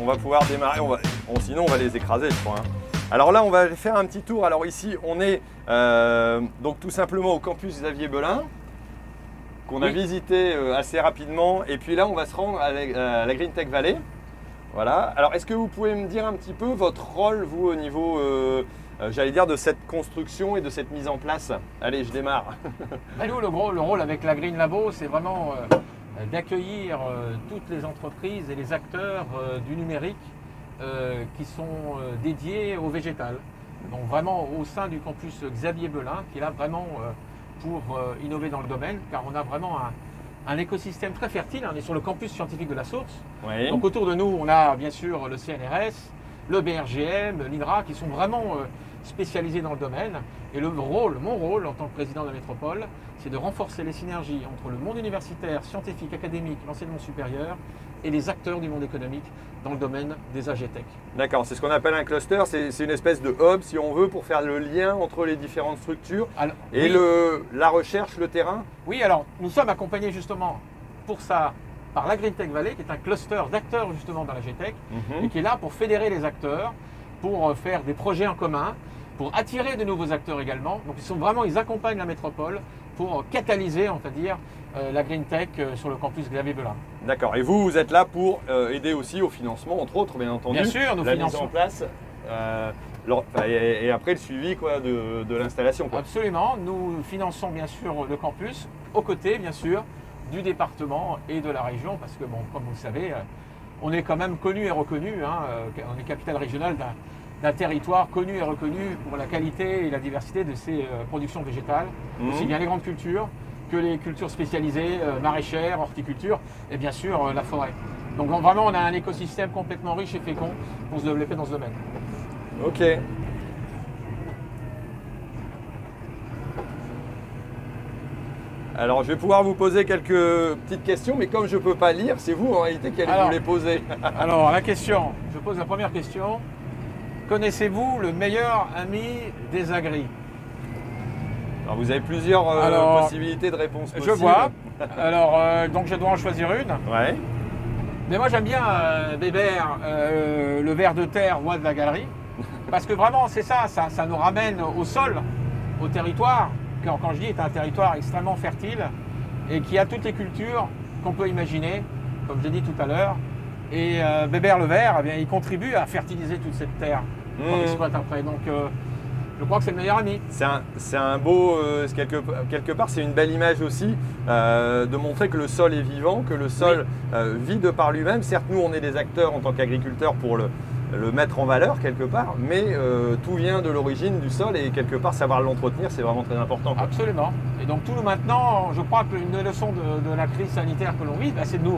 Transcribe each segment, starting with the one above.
va pouvoir démarrer. Sinon, on va les écraser, je crois. Hein. Alors là, on va faire un petit tour. Alors ici, on est donc tout simplement au campus Xavier Belin, qu'on a visité assez rapidement. Et puis là, on va se rendre à la Green Tech Valley. Voilà. Alors, est-ce que vous pouvez me dire un petit peu votre rôle, vous, au niveau, j'allais dire, de cette construction et de cette mise en place? Allez, je démarre. Nous, le rôle avec la Green Labo, c'est vraiment d'accueillir toutes les entreprises et les acteurs du numérique qui sont dédiés au végétal. Donc vraiment au sein du campus Xavier Belin, qui est là vraiment pour innover dans le domaine, car on a vraiment un écosystème très fertile. On est sur le campus scientifique de la Source. Oui. Donc autour de nous, on a bien sûr le CNRS, le BRGM, l'INRA, qui sont vraiment spécialisés dans le domaine. Et mon rôle en tant que président de la métropole, c'est de renforcer les synergies entre le monde universitaire, scientifique, académique, l'enseignement supérieur et les acteurs du monde économique dans le domaine des AGTech. D'accord, c'est ce qu'on appelle un cluster, c'est une espèce de hub, si on veut, pour faire le lien entre les différentes structures et la recherche, le terrain. Oui, alors nous sommes accompagnés justement pour ça par la Green Tech Valley, qui est un cluster d'acteurs justement dans l'AGTech, et qui est là pour fédérer les acteurs, pour faire des projets en commun, pour attirer de nouveaux acteurs également. Donc ils accompagnent la métropole pour catalyser, on va dire, la Green Tech sur le campus Xavier Belin. D'accord. Et vous êtes là pour aider aussi au financement, entre autres, bien entendu. Bien sûr, nous la finançons. mise en place et après le suivi quoi, de l'installation. Absolument. Nous finançons bien sûr le campus, aux côtés, bien sûr, du département et de la région, parce que, bon, comme vous le savez, on est quand même connu et reconnu. Hein, on est capitale régionale d'un territoire connu et reconnu pour la qualité et la diversité de ses productions végétales, aussi bien les grandes cultures que les cultures spécialisées, maraîchères, horticulture et bien sûr la forêt. Donc vraiment on a un écosystème complètement riche et fécond pour se développer dans ce domaine. Ok. Alors je vais pouvoir vous poser quelques petites questions, mais comme je ne peux pas lire, c'est vous en réalité qui allez vous les poser. Alors la question, je pose la première question. Connaissez-vous le meilleur ami des agris? Alors vous avez plusieurs possibilités de réponse possibles. Je vois. Alors donc je dois en choisir une. Ouais. Mais moi j'aime bien Bébert, le ver de terre, roi de la galerie. Parce que vraiment c'est ça nous ramène au sol, au territoire, qui quand je dis est un territoire extrêmement fertile et qui a toutes les cultures qu'on peut imaginer, comme j'ai dit tout à l'heure. Et Bébert le ver, eh bien, il contribue à fertiliser toute cette terre qu'on exploite après. Donc je crois que c'est le meilleur ami. C'est un beau, quelque part, c'est une belle image aussi de montrer que le sol est vivant, que le sol vit de par lui-même. Certes, nous, on est des acteurs en tant qu'agriculteurs pour le mettre en valeur quelque part, mais tout vient de l'origine du sol et quelque part, savoir l'entretenir, c'est vraiment très important. Quoi. Absolument. Et donc tout maintenant, je crois qu'une des leçons de la crise sanitaire que l'on vit, c'est de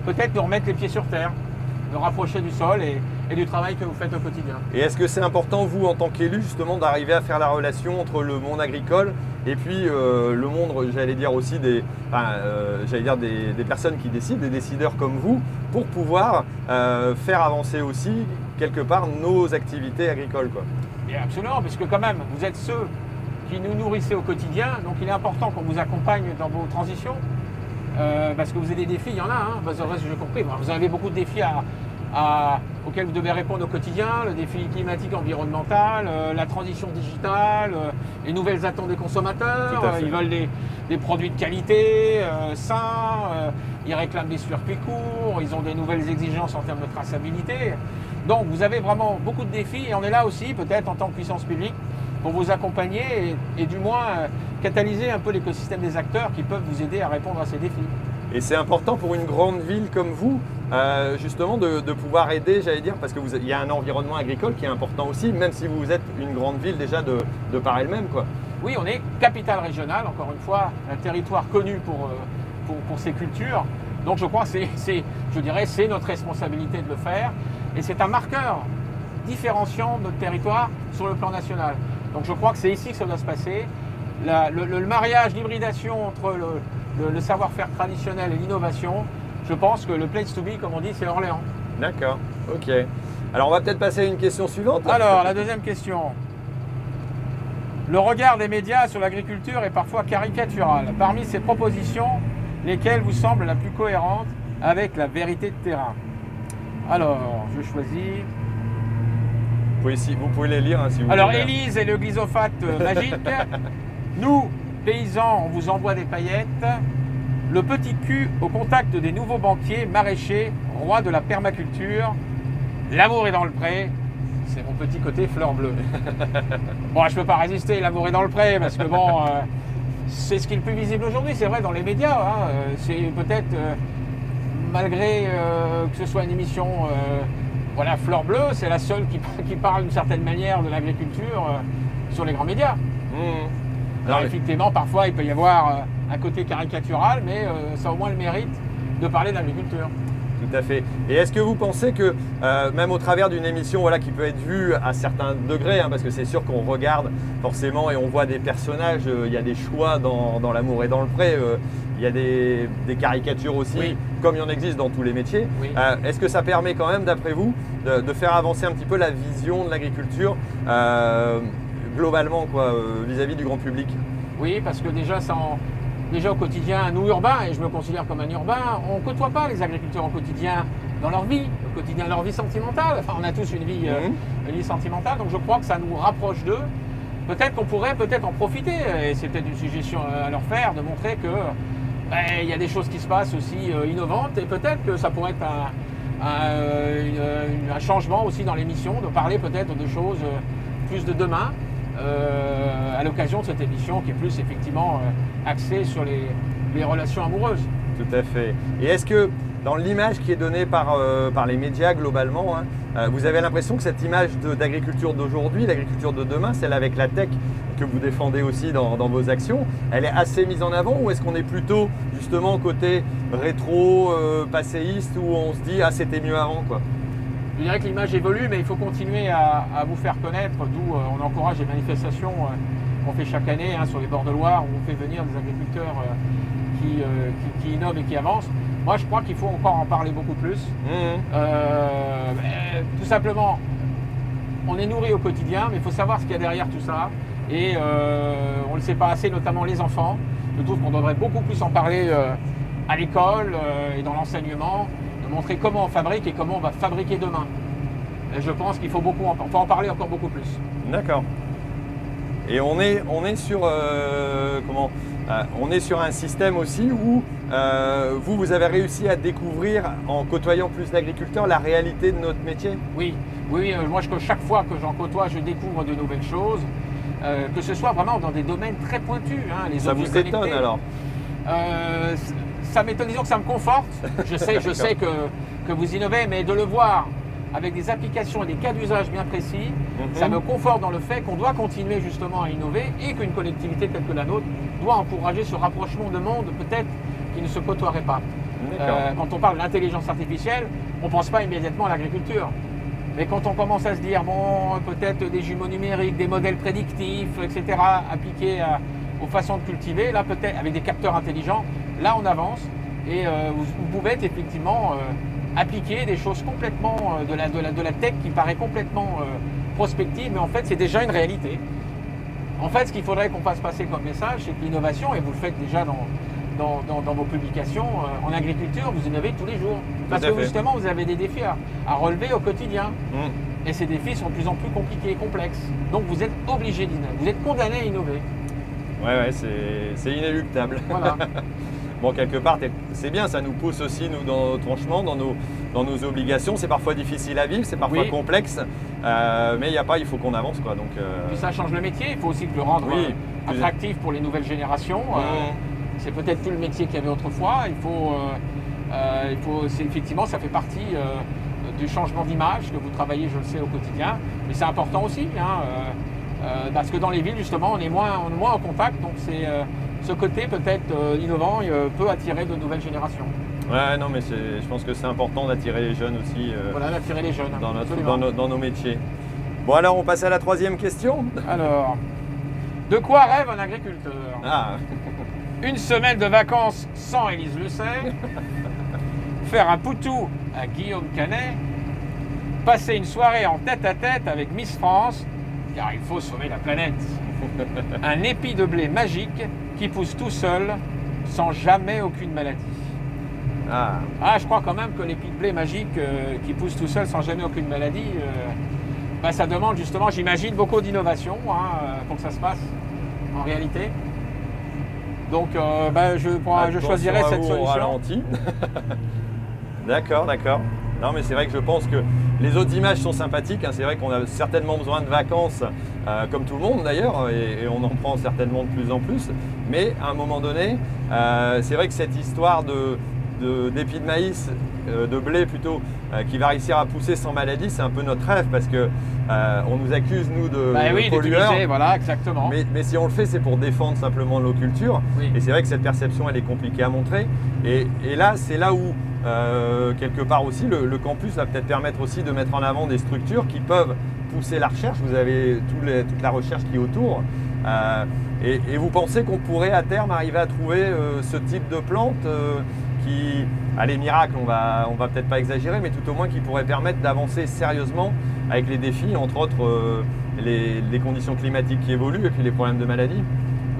peut-être nous remettre les pieds sur terre, de rapprocher du sol et du travail que vous faites au quotidien. Et est-ce que c'est important, vous, en tant qu'élu, justement, d'arriver à faire la relation entre le monde agricole et puis le monde, j'allais dire aussi, des personnes qui décident, des décideurs comme vous, pour pouvoir faire avancer aussi, quelque part, nos activités agricoles, quoi. Et absolument, parce que quand même, vous êtes ceux qui nous nourrissez au quotidien, donc il est important qu'on vous accompagne dans vos transitions. Parce que vous avez des défis, il y en a, hein, j'ai compris. Vous avez beaucoup de défis auxquels vous devez répondre au quotidien, le défi climatique, environnemental, la transition digitale, les nouvelles attentes des consommateurs. Ils veulent des produits de qualité, sains, ils réclament des circuits courts, ils ont des nouvelles exigences en termes de traçabilité. Donc vous avez vraiment beaucoup de défis et on est là aussi, peut-être en tant que puissance publique, pour vous accompagner et du moins catalyser un peu l'écosystème des acteurs qui peuvent vous aider à répondre à ces défis. Et c'est important pour une grande ville comme vous, justement, de pouvoir aider, j'allais dire, parce qu'il y a un environnement agricole qui est important aussi, même si vous êtes une grande ville déjà de par elle-même, quoi. Oui, on est capitale régionale, encore une fois, un territoire connu pour ses cultures. Donc je crois que c'est notre responsabilité de le faire. Et c'est un marqueur différenciant notre territoire sur le plan national. Donc je crois que c'est ici que ça doit se passer. Le mariage, l'hybridation entre le savoir-faire traditionnel et l'innovation, je pense que le place to be, comme on dit, c'est Orléans. D'accord, ok. Alors on va peut-être passer à une question suivante. Alors la deuxième question. Le regard des médias sur l'agriculture est parfois caricatural. Parmi ces propositions, lesquelles vous semblent la plus cohérente avec la vérité de terrain? Alors, je choisis. Vous pouvez les lire hein, si vous Alors, voulez. Élise et le glyphosate magique. Nous, paysans, on vous envoie des paillettes. Le petit cul au contact des nouveaux banquiers, maraîchers, rois de la permaculture. L'amour est dans le pré. C'est mon petit côté fleur bleue. Bon, je peux pas résister, l'amour est dans le pré, parce que bon, c'est ce qui est le plus visible aujourd'hui, c'est vrai, dans les médias. Hein, c'est peut-être, malgré que ce soit une émission, voilà, fleur bleue, c'est la seule qui parle d'une certaine manière de l'agriculture sur les grands médias. Alors effectivement, parfois, il peut y avoir un côté caricatural, mais ça a au moins le mérite de parler de l'agriculture. Tout à fait. Et est-ce que vous pensez que, même au travers d'une émission voilà, qui peut être vue à certains degrés, hein, parce que c'est sûr qu'on regarde forcément et on voit des personnages, il y a des choix dans l'amour et dans le pré, il y a des caricatures aussi, oui, comme il y en existe dans tous les métiers. Oui. Est-ce que ça permet quand même, d'après vous, de faire avancer un petit peu la vision de l'agriculture globalement vis-à-vis du grand public? Oui, parce que déjà, déjà au quotidien, nous urbains, et je me considère comme un urbain, on ne côtoie pas les agriculteurs au quotidien dans leur vie, au quotidien leur vie sentimentale. Enfin, on a tous une vie sentimentale, donc je crois que ça nous rapproche d'eux. Peut-être qu'on pourrait en profiter, et c'est peut-être une suggestion à leur faire, de montrer que il y a des choses qui se passent aussi innovantes, et peut-être que ça pourrait être un changement aussi dans l'émission, de parler peut-être de choses plus de demain, à l'occasion de cette émission qui est plus effectivement axée sur les relations amoureuses. Tout à fait. Et est-ce que dans l'image qui est donnée par les médias globalement, hein, vous avez l'impression que cette image d'agriculture d'aujourd'hui, l'agriculture de demain, celle avec la tech que vous défendez aussi dans vos actions, elle est assez mise en avant, ou est-ce qu'on est plutôt justement côté rétro, passéiste, où on se dit « ah c'était mieux avant » quoi? Je dirais que l'image évolue, mais il faut continuer à vous faire connaître, d'où on encourage les manifestations qu'on fait chaque année hein, sur les bords de Loire, où on fait venir des agriculteurs qui innovent et qui avancent. Moi, je crois qu'il faut encore en parler beaucoup plus. Tout simplement, on est nourri au quotidien, mais il faut savoir ce qu'il y a derrière tout ça. Et on ne le sait pas assez, notamment les enfants. Je trouve qu'on devrait beaucoup plus en parler à l'école et dans l'enseignement, de montrer comment on fabrique et comment on va fabriquer demain. Et je pense qu'il faut en parler encore beaucoup plus. D'accord. Et on est sur on est sur un système aussi où vous avez réussi à découvrir, en côtoyant plus d'agriculteurs, la réalité de notre métier? Oui, moi chaque fois que j'en côtoie, je découvre de nouvelles choses, que ce soit vraiment dans des domaines très pointus. Hein, ça vous étonne alors? Ça m'étonne, disons que ça me conforte. Je sais que vous innovez, mais de le voir avec des applications et des cas d'usage bien précis, ça me conforte dans le fait qu'on doit continuer justement à innover et qu'une collectivité telle que la nôtre doit encourager ce rapprochement de mondes peut-être qui ne se côtoierait pas. Quand on parle d'intelligence artificielle, on ne pense pas immédiatement à l'agriculture. Mais quand on commence à se dire, bon, peut-être des jumeaux numériques, des modèles prédictifs, etc., appliqués aux façons de cultiver, là peut-être avec des capteurs intelligents, là on avance et vous pouvez effectivement appliquer des choses complètement de la tech qui paraît complètement prospective, mais en fait c'est déjà une réalité. En fait, ce qu'il faudrait qu'on fasse passer comme message, c'est que l'innovation, et vous le faites déjà dans vos publications, en agriculture, vous innovez tous les jours. Parce que justement, vous avez des défis à relever au quotidien. Et ces défis sont de plus en plus compliqués et complexes. Donc vous êtes obligé d'innover, vous êtes condamné à innover. Ouais, c'est inéluctable. Voilà. Bon, quelque part, c'est bien, ça nous pousse aussi, nous, dans nos tranchements, dans nos obligations. C'est parfois difficile à vivre, c'est parfois complexe, mais il faut qu'on avance, quoi. Donc, Puis ça change le métier, il faut aussi le rendre attractif pour les nouvelles générations. C'est peut-être plus le métier qu'il y avait autrefois. Effectivement, ça fait partie du changement d'image que vous travaillez, je le sais, au quotidien. Mais c'est important aussi, hein, parce que dans les villes, justement, on est moins en contact, donc ce côté peut-être innovant peut attirer de nouvelles générations. Ouais, non, mais je pense que c'est important d'attirer les jeunes aussi. Voilà, d'attirer les jeunes. Dans nos métiers. Bon, alors on passe à la troisième question. Alors, de quoi rêve un agriculteur? Une semaine de vacances sans Élise Lucet, faire un poutou à Guillaume Canet, passer une soirée en tête-à-tête avec Miss France, car il faut sauver la planète. Un épi de blé magique qui pousse tout seul, sans jamais aucune maladie. Je crois quand même que l'épi de blé magique qui pousse tout seul sans jamais aucune maladie, ça demande justement, j'imagine, beaucoup d'innovation pour que ça se passe en réalité. Donc je choisirais cette solution. Ralenti. D'accord, d'accord. Non mais c'est vrai que je pense que les autres images sont sympathiques, hein. C'est vrai qu'on a certainement besoin de vacances, comme tout le monde d'ailleurs, et on en prend certainement de plus en plus. Mais à un moment donné, c'est vrai que cette histoire d'épi de maïs, de blé plutôt, qui va réussir à pousser sans maladie, c'est un peu notre rêve parce que on nous accuse nous de pollueurs. Voilà, exactement. Mais si on le fait, c'est pour défendre simplement nos cultures. Oui. Et c'est vrai que cette perception, elle est compliquée à montrer. Et là, c'est là où quelque part aussi, le campus va peut-être permettre aussi de mettre en avant des structures qui peuvent pousser la recherche. Vous avez toute la recherche qui est autour. Et vous pensez qu'on pourrait à terme arriver à trouver ce type de plante qui, allez, miracle, on va peut-être pas exagérer, mais tout au moins qui pourrait permettre d'avancer sérieusement avec les défis, entre autres les conditions climatiques qui évoluent et puis les problèmes de maladie.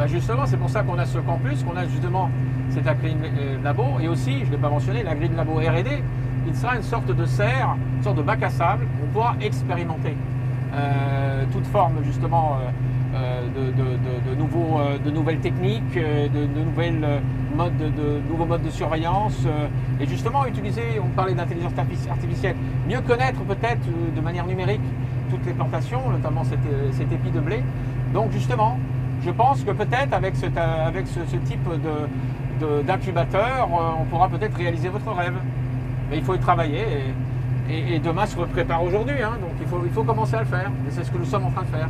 Justement, c'est pour ça qu'on a ce campus, qu'on a justement cet Green Labo, et aussi, je ne l'ai pas mentionné, la Green Labo R&D, il sera une sorte de serre, une sorte de bac à sable, où on pourra expérimenter toute forme justement de nouvelles techniques, de nouveaux modes de surveillance, et justement utiliser, on parlait d'intelligence artificielle, mieux connaître peut-être de manière numérique toutes les plantations, notamment cet épi de blé. Donc justement, je pense que peut-être avec ce type d'incubateur, on pourra peut-être réaliser votre rêve. Mais il faut y travailler et demain se prépare aujourd'hui, hein, donc il faut commencer à le faire. Et c'est ce que nous sommes en train de faire.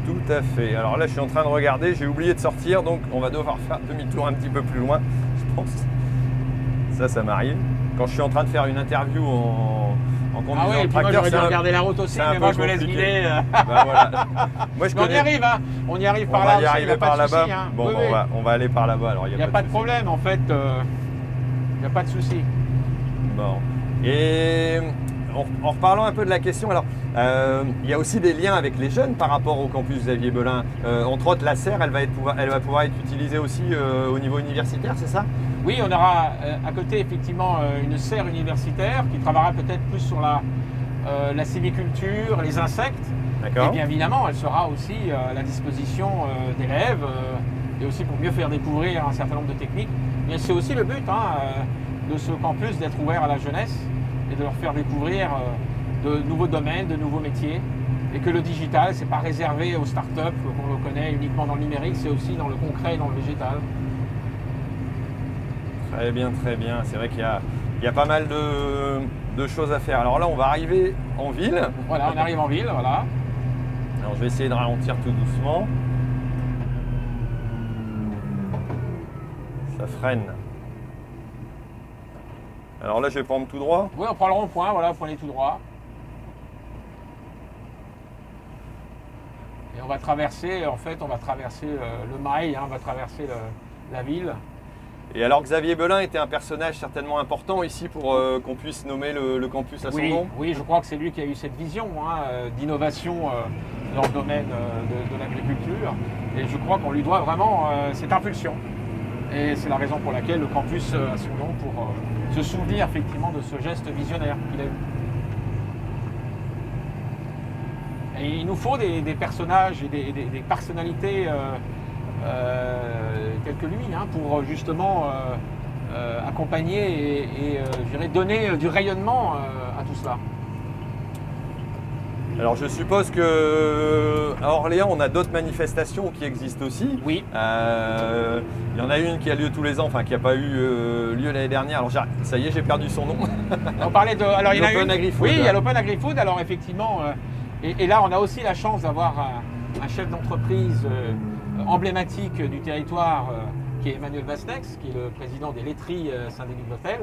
Tout à fait. Alors là, je suis en train de regarder, j'ai oublié de sortir, donc on va devoir faire demi-tour un petit peu plus loin, je pense. Ça m'arrive. Quand je suis en train de faire une interview en conduisant le tracteur, moi j'aurais dû regarder la route aussi, mais moi je me laisse guider. Voilà. Moi, on y arrive, hein. On y arrive par là. On va y arriver par là-bas. Hein. Bon, oui. On va aller par là-bas. Alors il n'y a pas de problème, en fait. Il n'y a pas de souci. Bon. Et en reparlant un peu de la question, alors il y a aussi des liens avec les jeunes par rapport au campus Xavier Belin. Entre autres, la serre, elle va pouvoir être utilisée aussi au niveau universitaire, c'est ça? Oui, on aura à côté effectivement une serre universitaire qui travaillera peut-être plus sur la sylviculture, les insectes. D'accord. Et bien évidemment, elle sera aussi à la disposition d'élèves et aussi pour mieux faire découvrir un certain nombre de techniques. Mais c'est aussi le but de ce campus d'être ouvert à la jeunesse et de leur faire découvrir de nouveaux domaines, de nouveaux métiers. Et que le digital, ce n'est pas réservé aux startups qu'on le connaît uniquement dans le numérique, c'est aussi dans le concret et dans le végétal. Très bien, très bien. C'est vrai qu'il y a pas mal de choses à faire. Alors là, on va arriver en ville. Voilà, on arrive en ville, voilà. Alors je vais essayer de ralentir tout doucement. Ça freine. Alors là, je vais prendre tout droit. Oui, on prend le rond-point, voilà, vous prenez tout droit. Et on va traverser, en fait, le Mail, on va traverser la ville. Et alors Xavier Belin était un personnage certainement important ici pour qu'on puisse nommer le campus à son nom. Oui, je crois que c'est lui qui a eu cette vision d'innovation dans le domaine de l'agriculture. Et je crois qu'on lui doit vraiment cette impulsion. Et c'est la raison pour laquelle le campus a son nom, pour se souvenir effectivement de ce geste visionnaire qu'il a eu. Et il nous faut des personnages et des personnalités tels que lui, pour justement accompagner et je dirais donner du rayonnement à tout cela. Alors je suppose qu'à Orléans, on a d'autres manifestations qui existent aussi. Oui. Il y en a une qui a lieu tous les ans, enfin qui n'a pas eu lieu l'année dernière. Alors ça y est, j'ai perdu son nom. On parlait de. Alors il y en a l'Open Agri-Food. Oui, il y a l'Open Agri-Food. Alors effectivement, et là on a aussi la chance d'avoir un chef d'entreprise emblématique du territoire qui est Emmanuel Vasnex, qui est le président des laiteries Saint-Denis-de-l'Hôtel.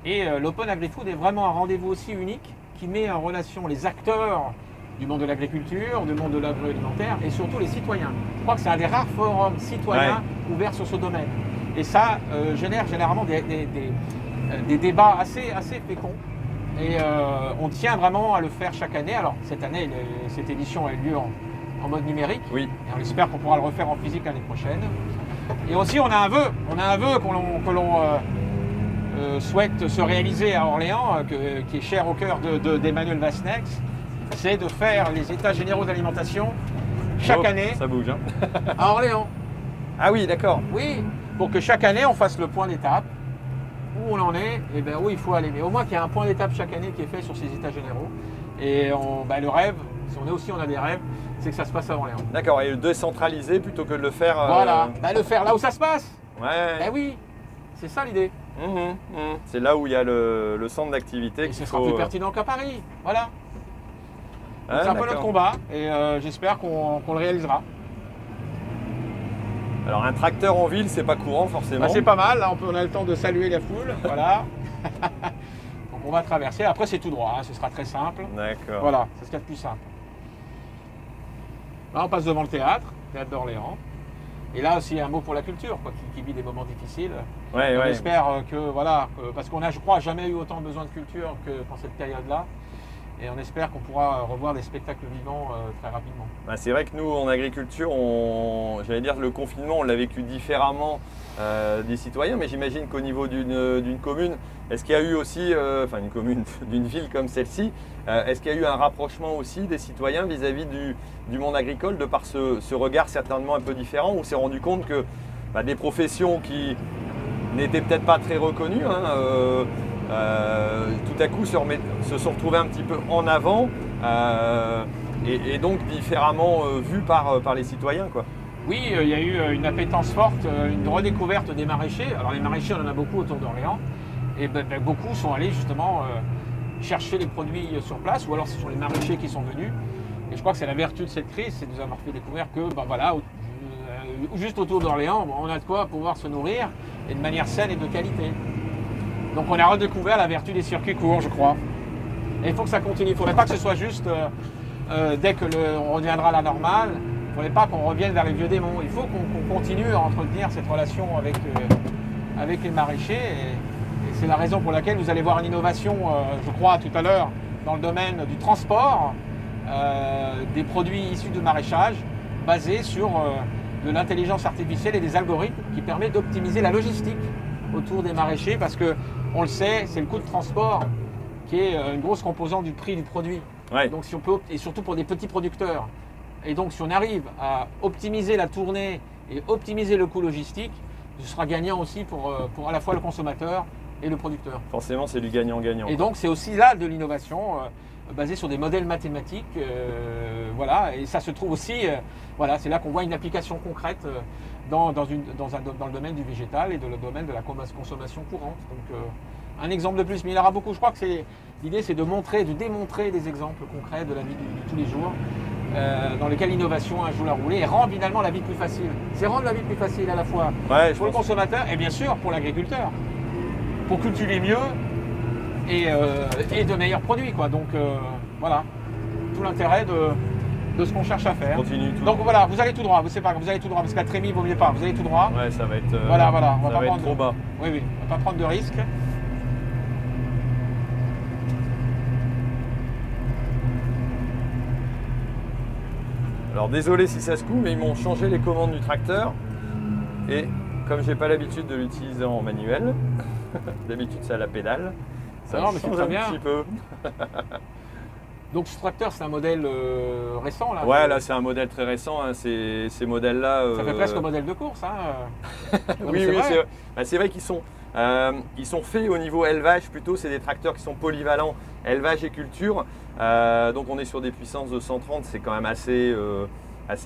Et l'Open Agri-Food est vraiment un rendez-vous aussi unique qui met en relation les acteurs du monde de l'agriculture, du monde de l'agroalimentaire et surtout les citoyens. Je crois que c'est un des rares forums citoyens ouverts sur ce domaine. Et ça génère généralement des débats assez féconds. Et on tient vraiment à le faire chaque année. Alors cette année, cette édition a eu lieu en mode numérique. Oui. Et on espère qu'on pourra le refaire en physique l'année prochaine. Et aussi on a un vœu souhaite se réaliser à Orléans, qui est cher au cœur d'Emmanuel Vasnex, c'est de faire les états généraux d'alimentation chaque année ça bouge, hein. à Orléans. Ah oui, d'accord. Oui, pour que chaque année on fasse le point d'étape, où on en est, et bien où il faut aller. Mais au moins qu'il y ait un point d'étape chaque année qui est fait sur ces états généraux. Et le rêve, si on a des rêves, c'est que ça se passe à Orléans. D'accord, et le décentraliser plutôt que de le faire. Voilà, le faire là où ça se passe. Ouais. Ben oui, c'est ça l'idée. C'est là où il y a le centre d'activité. Et ce sera plus pertinent qu'à Paris. Voilà. Ah, c'est un peu notre combat et j'espère qu'on le réalisera. Alors un tracteur en ville, c'est pas courant forcément. C'est pas mal, là on a le temps de saluer la foule. Voilà. Donc on va traverser. Après c'est tout droit, hein, ce sera très simple. D'accord. Voilà, c'est ce qu'il y a de plus simple. Là on passe devant le théâtre d'Orléans. Et là aussi un mot pour la culture, quoi, qui vit des moments difficiles. Ouais, on espère que, voilà, parce qu'on a, je crois, jamais eu autant besoin de culture que dans cette période-là. Et on espère qu'on pourra revoir des spectacles vivants très rapidement. Bah, c'est vrai que nous, en agriculture, j'allais dire le confinement, on l'a vécu différemment des citoyens, mais j'imagine qu'au niveau d'une commune, est-ce qu'il y a eu aussi, une commune d'une ville comme celle-ci, est-ce qu'il y a eu un rapprochement aussi des citoyens vis-à-vis du monde agricole de par ce regard certainement un peu différent, où on s'est rendu compte que des professions qui n'étaient peut-être pas très reconnues, tout à coup se sont retrouvés un petit peu en avant et donc différemment vus par les citoyens, quoi. Oui, il y a eu une appétence forte, une redécouverte des maraîchers. Alors les maraîchers, on en a beaucoup autour d'Orléans et beaucoup sont allés justement chercher les produits sur place, ou alors ce sont les maraîchers qui sont venus. Et je crois que c'est la vertu de cette crise, c'est de nous avoir fait découvrir que juste autour d'Orléans, on a de quoi pouvoir se nourrir et de manière saine et de qualité. Donc on a redécouvert la vertu des circuits courts, je crois. Et il faut que ça continue. Il ne faudrait pas que ce soit juste dès qu'on reviendra à la normale. Il ne faudrait pas qu'on revienne vers les vieux démons. Il faut qu'on continue à entretenir cette relation avec les maraîchers. Et c'est la raison pour laquelle vous allez voir une innovation, je crois, tout à l'heure, dans le domaine du transport, des produits issus de maraîchage, basés sur de l'intelligence artificielle et des algorithmes qui permettent d'optimiser la logistique autour des maraîchers, parce que on le sait, c'est le coût de transport qui est une grosse composante du prix du produit. Ouais. Donc si on peut, et surtout pour des petits producteurs. Et donc si on arrive à optimiser la tournée et optimiser le coût logistique, ce sera gagnant aussi pour à la fois le consommateur et le producteur. Forcément, c'est du gagnant-gagnant. Et donc c'est aussi là de l'innovation basée sur des modèles mathématiques. Voilà, et ça se trouve aussi, c'est là qu'on voit une application concrète dans le domaine du végétal et dans le domaine de la consommation courante. Donc un exemple de plus, mais il y en aura beaucoup. Je crois que l'idée c'est de démontrer des exemples concrets de la vie de tous les jours, dans lesquels l'innovation joue la roulée et rend finalement la vie plus facile. C'est rendre la vie plus facile à la fois pour le consommateur et bien sûr pour l'agriculteur, pour cultiver mieux et de meilleurs produits, quoi. Donc voilà, tout l'intérêt de ce qu'on cherche à faire. Continue tout. Donc voilà, vous allez tout droit, vous allez tout droit, parce qu'à Trémy, il vaut mieux pas, vous allez tout droit. Ouais, ça va être, voilà, on va être trop bas. Oui, on va pas prendre de risques. Alors désolé si ça se coupe, mais ils m'ont changé les commandes du tracteur. Et comme j'ai pas l'habitude de l'utiliser en manuel, d'habitude c'est à la pédale, ça change un petit peu. Donc ce tracteur, c'est un modèle récent là? Ouais, là c'est un modèle très récent, hein. Ces modèles-là... Ça fait presque un modèle de course, hein. Oui, c'est vrai qu'ils sont faits au niveau élevage plutôt, c'est des tracteurs qui sont polyvalents, élevage et culture. Donc on est sur des puissances de 130, c'est quand même assez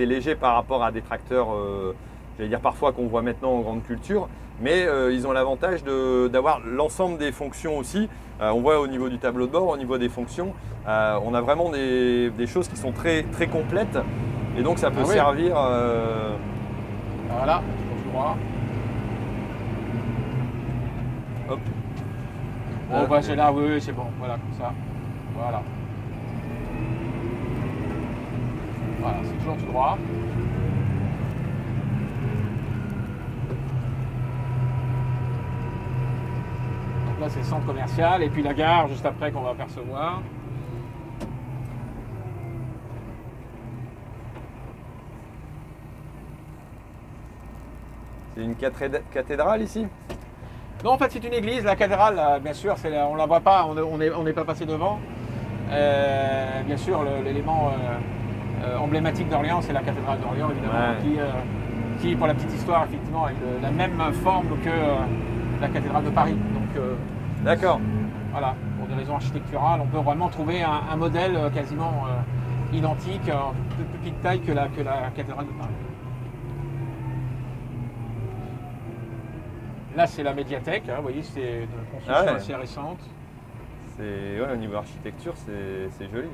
léger par rapport à des tracteurs, j'allais dire parfois qu'on voit maintenant en grande culture. Mais ils ont l'avantage d'avoir l'ensemble des fonctions aussi. On voit au niveau du tableau de bord, au niveau des fonctions, on a vraiment des choses qui sont très, très complètes. Et donc ça peut servir... Voilà, je crois. Hop. Bon, c'est là, oui, c'est bon. Voilà, comme ça. Voilà. Voilà, c'est toujours tout droit. Là, c'est le centre commercial et puis la gare juste après qu'on va apercevoir. C'est une cathédrale ici? Non, en fait, c'est une église. La cathédrale, bien sûr, on ne la voit pas, on n'est pas passé devant. Bien sûr, l'élément emblématique d'Orléans, c'est la cathédrale d'Orléans, évidemment, qui, pour la petite histoire, effectivement, a la même forme que la cathédrale de Paris. Donc, d'accord. Voilà, pour des raisons architecturales, on peut vraiment trouver un modèle quasiment identique, de plus petite taille que la cathédrale de Paris. Là, c'est la médiathèque, hein, vous voyez, c'est de construction assez récente. Au niveau architecture, c'est joli.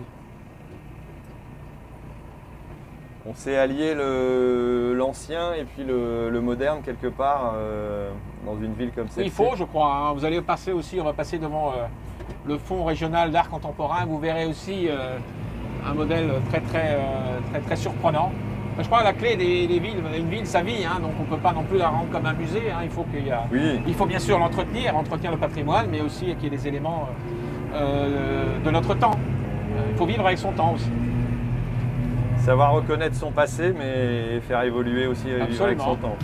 On s'est allié l'ancien et puis le moderne quelque part dans une ville comme celle-ci. Il faut, je crois. Hein. Vous allez passer aussi, on va passer devant le fonds régional d'art contemporain. Vous verrez aussi un modèle très surprenant. Je crois que la clé des villes, une ville, ça vit, hein, donc on ne peut pas non plus la rendre comme un musée. Hein. Il faut bien sûr entretenir le patrimoine, mais aussi qu'il y ait des éléments de notre temps. Il faut vivre avec son temps aussi. Savoir reconnaître son passé, mais faire évoluer aussi vivre avec son temps.